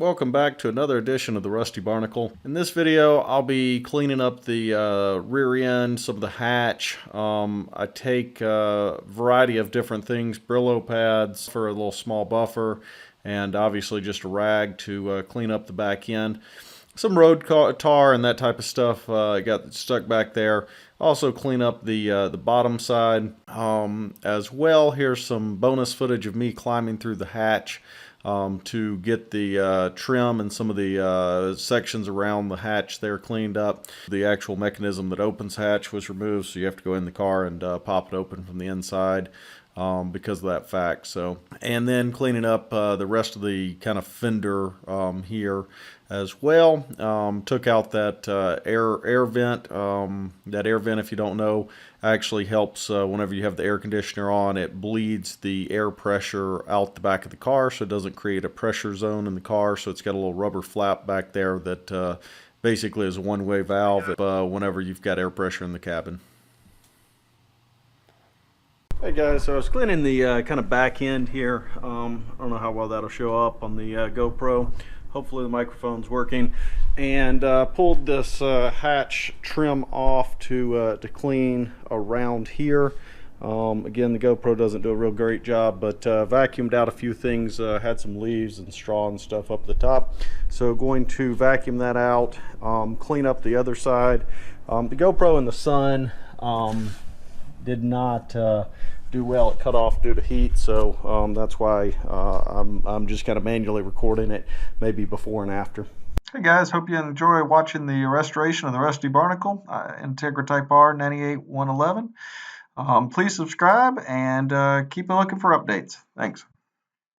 Welcome back to another edition of the Rusty Barnacle. In this video, I'll be cleaning up the rear end, some of the hatch. I take a variety of different things, Brillo pads for a little small buffer, and obviously just a rag to clean up the back end. Some road tar and that type of stuff got stuck back there. Also clean up the bottom side as well. Here's some bonus footage of me climbing through the hatch to get the trim and some of the sections around the hatch there cleaned up. The actual mechanism that opens hatch was removed, so you have to go in the car and pop it open from the inside because of that fact. So, and then cleaning up the rest of the kind of fender here as well. Took out that air vent. That air vent, if you don't know, actually helps whenever you have the air conditioner on. It bleeds the air pressure out the back of the car, so it doesn't create a pressure zone in the car. So it's got a little rubber flap back there that basically is a one-way valve whenever you've got air pressure in the cabin. Hey guys, so I was cleaning the kind of back end here. I don't know how well that'll show up on the GoPro. Hopefully the microphone's working. And pulled this hatch trim off to clean around here. Again, the GoPro doesn't do a real great job, but vacuumed out a few things. Had some leaves and straw and stuff up the top. So going to vacuum that out, clean up the other side. The GoPro in the sun did not do well. It cut off due to heat, so that's why I'm just kind of manually recording it, maybe before and after. Hey guys, hope you enjoy watching the restoration of the Rusty Barnacle, Integra Type R 98111. Please subscribe and keep looking for updates. Thanks.